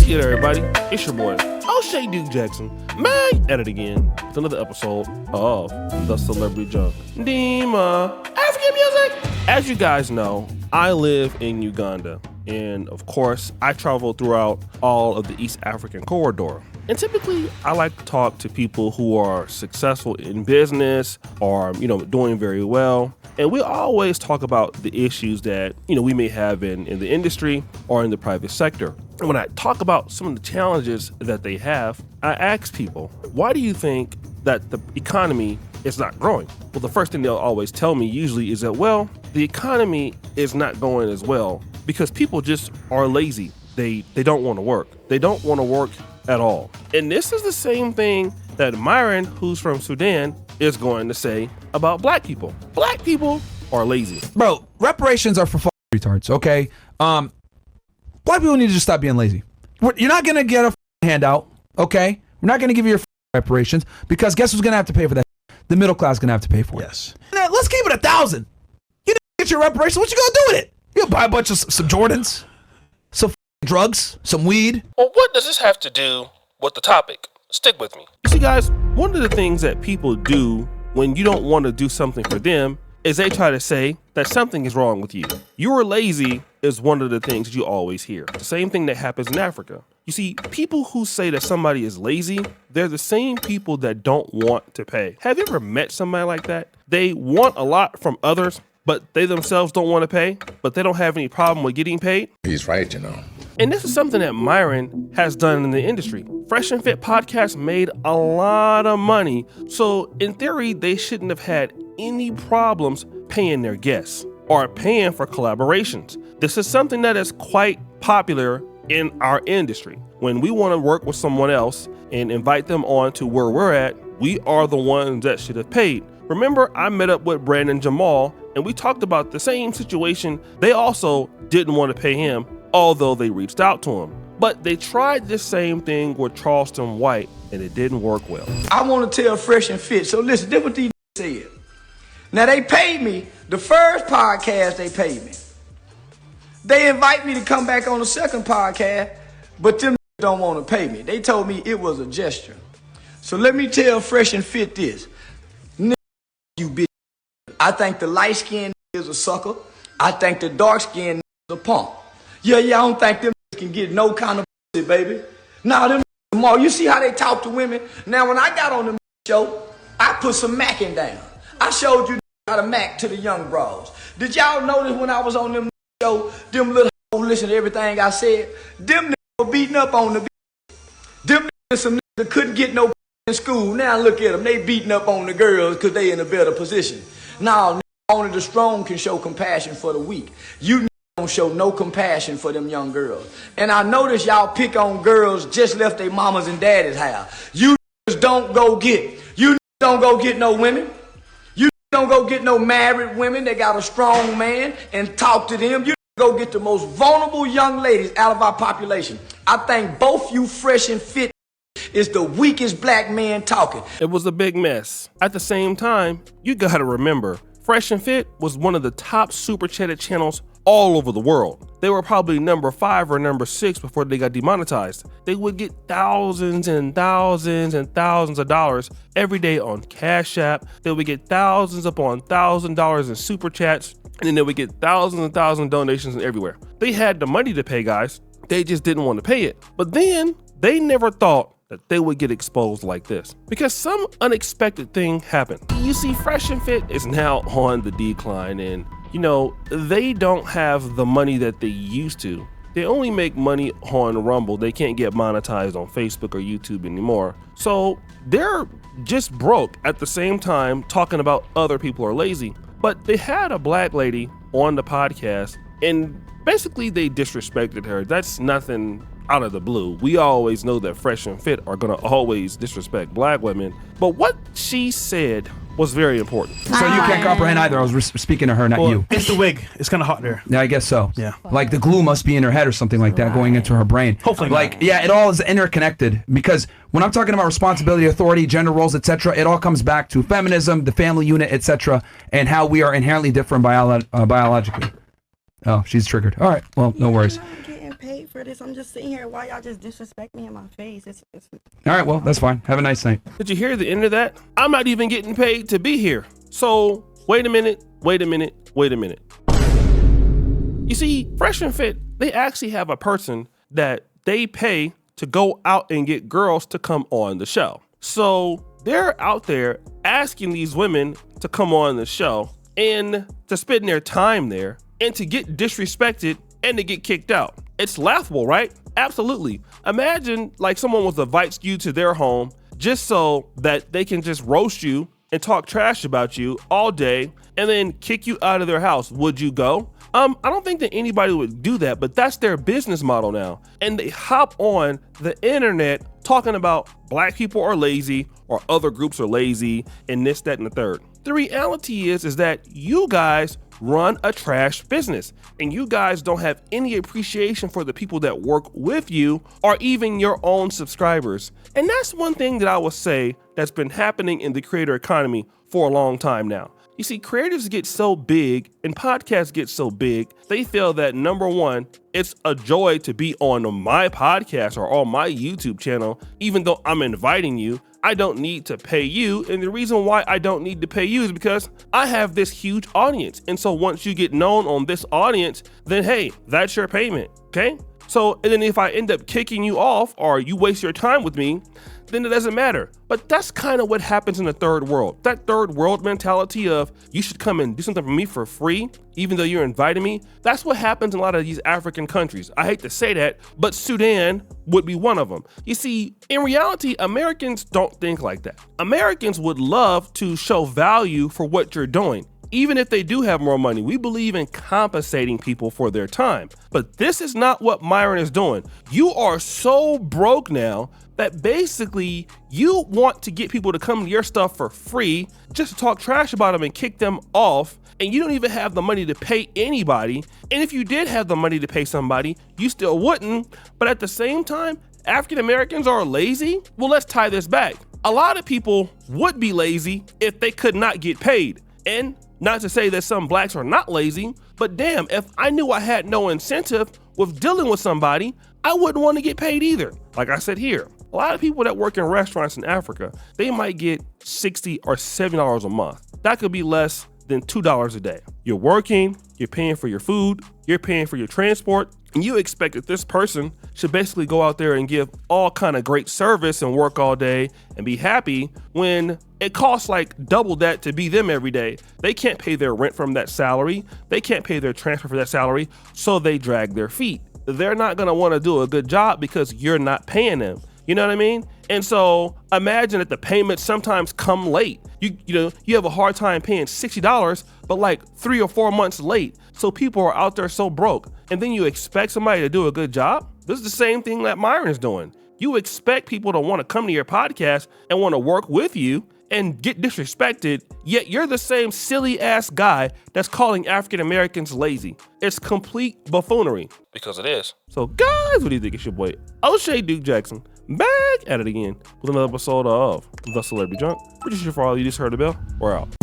What's good, everybody? It's your boy, O'Shea Duke Jackson, back at it again with another episode of The Celebrity Junk. Dima, African music! As you guys know, I live in Uganda, and of course, I travel throughout all of the East African corridor. And typically, I like to talk to people who are successful in business or, doing very well. And we always talk about the issues that, we may have in the industry or in the private sector. And when I talk about some of the challenges that they have, I ask people, why do you think that the economy is not growing? Well, the first thing they'll always tell me usually is that, the economy is not going as well because people just are lazy. They don't want to work. They don't want to work at all. And this is the same thing that Myron, who's from Sudan, is going to say about black people. Black people are lazy. Bro, reparations are for retards, okay? Black people need to just stop being lazy. You're not going to get a handout, okay? We're not going to give you your reparations because guess who's going to have to pay for that? The middle class is going to have to pay for it. Yes. Now, let's keep it 1,000. You get your reparations, what you going to do with it? You'll buy a bunch of some Jordans, some drugs, some weed. Well, what does this have to do with the topic? Stick with me. You see, guys, one of the things that people do when you don't want to do something for them is they try to say that something is wrong with you. You are lazy is one of the things you always hear. The same thing that happens in Africa. You see, people who say that somebody is lazy, they're the same people that don't want to pay. Have you ever met somebody like that? They want a lot from others, but they themselves don't want to pay, but they don't have any problem with getting paid. He's right, And this is something that Myron has done in the industry. Fresh and Fit podcast made a lot of money. So in theory, they shouldn't have had any problems paying their guests or paying for collaborations. This is something that is quite popular in our industry. When we want to work with someone else and invite them on to where we're at, we are the ones that should have paid. Remember, I met up with Brandon Jamal and we talked about the same situation. They also didn't want to pay him, although they reached out to him. But they tried the same thing with Charleston White and it didn't work well. I want to tell Fresh and Fit. So listen, this is what these said. Now they paid me, the first podcast they paid me. They invite me to come back on the second podcast, but them don't want to pay me. They told me it was a gesture. So let me tell Fresh and Fit this. You bitch. I think the light skinned is a sucker. I think the dark skinned is a punk. Yeah, I don't think them can get no kind of pussy, baby. Now them more. You see how they talk to women? Now when I got on the show, I put some macking down. I showed you how to mac to the young bros. Did y'all notice when I was on them show, them little hoes listen to everything I said? Them niggas were beating up on the bitch. Them niggas some niggas that couldn't get no in school. Now look at them. They beating up on the girls because they in a better position. Now only the strong can show compassion for the weak. You don't show no compassion for them young girls. And I notice y'all pick on girls just left their mamas and daddy's house. You don't go get no women. You don't go get no married women that got a strong man and talk to them. You go get the most vulnerable young ladies out of our population. I think both you Fresh and Fit is the weakest black man talking. It was a big mess. At the same time, you gotta remember, Fresh and Fit was one of the top super chatted channels all over the world. They were probably number 5 or number 6 before they got demonetized. They would get thousands and thousands and thousands of dollars every day on Cash App. They would get thousands upon $1,000 in super chats, and then they would get thousands and thousands of donations everywhere. They had the money to pay, guys. They just didn't want to pay it. But then they never thought that they would get exposed like this because some unexpected thing happened. You see, Fresh and Fit is now on the decline, and they don't have the money that they used to. They only make money on Rumble. They can't get monetized on Facebook or YouTube anymore. So they're just broke at the same time talking about other people are lazy. But they had a black lady on the podcast and basically they disrespected her. That's nothing out of the blue. We always know that Fresh and Fit are gonna always disrespect black women. But what she said was very important. So you can't comprehend either. I was speaking to her, not you. It's the wig. It's kind of hot there. Yeah, I guess so. Yeah. Like the glue must be in her head or something like that going into her brain. Hopefully not. Yeah, it all is interconnected because when I'm talking about responsibility, authority, gender roles, etc., it all comes back to feminism, the family unit, etc., and how we are inherently different biologically. Oh, she's triggered. All right. Well, no worries. paid for this. I'm just sitting here. Why y'all just disrespect me in my face? It's All right, well, that's fine. Have a nice night. Did you hear the end of that? I'm not even getting paid to be here. So wait a minute. You see, Fresh and Fit, they actually have a person that they pay to go out and get girls to come on the show. So they're out there asking these women to come on the show and to spend their time there and to get disrespected and to get kicked out. It's laughable, right? Absolutely. Imagine like someone was invites you to their home just so that they can just roast you and talk trash about you all day and then kick you out of their house. Would you go? I don't think that anybody would do that, but that's their business model now. And they hop on the internet talking about black people are lazy or other groups are lazy and this, that, and the third. The reality is that you guys run a trash business and you guys don't have any appreciation for the people that work with you or even your own subscribers. And that's one thing that I will say that's been happening in the creator economy for a long time now. You see, creators get so big and podcasts get so big, they feel that number one, it's a joy to be on my podcast or on my YouTube channel, even though I'm inviting you. I don't need to pay you. And the reason why I don't need to pay you is because I have this huge audience. And so once you get known on this audience, then hey, that's your payment, okay? So, and then if I end up kicking you off or you waste your time with me, then it doesn't matter. But that's kind of what happens in the third world. That third world mentality of you should come and do something for me for free, even though you're inviting me. That's what happens in a lot of these African countries. I hate to say that, but Sudan would be one of them. You see, in reality, Americans don't think like that. Americans would love to show value for what you're doing. Even if they do have more money, we believe in compensating people for their time. But this is not what Myron is doing. You are so broke now that basically you want to get people to come to your stuff for free just to talk trash about them and kick them off. And you don't even have the money to pay anybody. And if you did have the money to pay somebody, you still wouldn't. But at the same time, African Americans are lazy. Well, let's tie this back. A lot of people would be lazy if they could not get paid. And not to say that some blacks are not lazy, but damn, if I knew I had no incentive with dealing with somebody, I wouldn't want to get paid either. Like I said here, a lot of people that work in restaurants in Africa, they might get $60 or $70 a month. That could be less than $2 a day. You're working, you're paying for your food, you're paying for your transport, and you expect that this person should basically go out there and give all kind of great service and work all day and be happy when it costs like double that to be them every day. They can't pay their rent from that salary. They can't pay their transfer for that salary, so they drag their feet. They're not gonna wanna do a good job because you're not paying them. You know what I mean? And so imagine that the payments sometimes come late. You have a hard time paying $60, but like 3 or 4 months late. So people are out there so broke. And then you expect somebody to do a good job? This is the same thing that Myron is doing. You expect people to want to come to your podcast and want to work with you and get disrespected, yet you're the same silly ass guy that's calling African Americans lazy. It's complete buffoonery. Because it is. So guys, what do you think? It's your boy O'Shea Duke Jackson back at it again with another episode of The Celebrity Junk. We're just here for all you just heard the bell. We're out.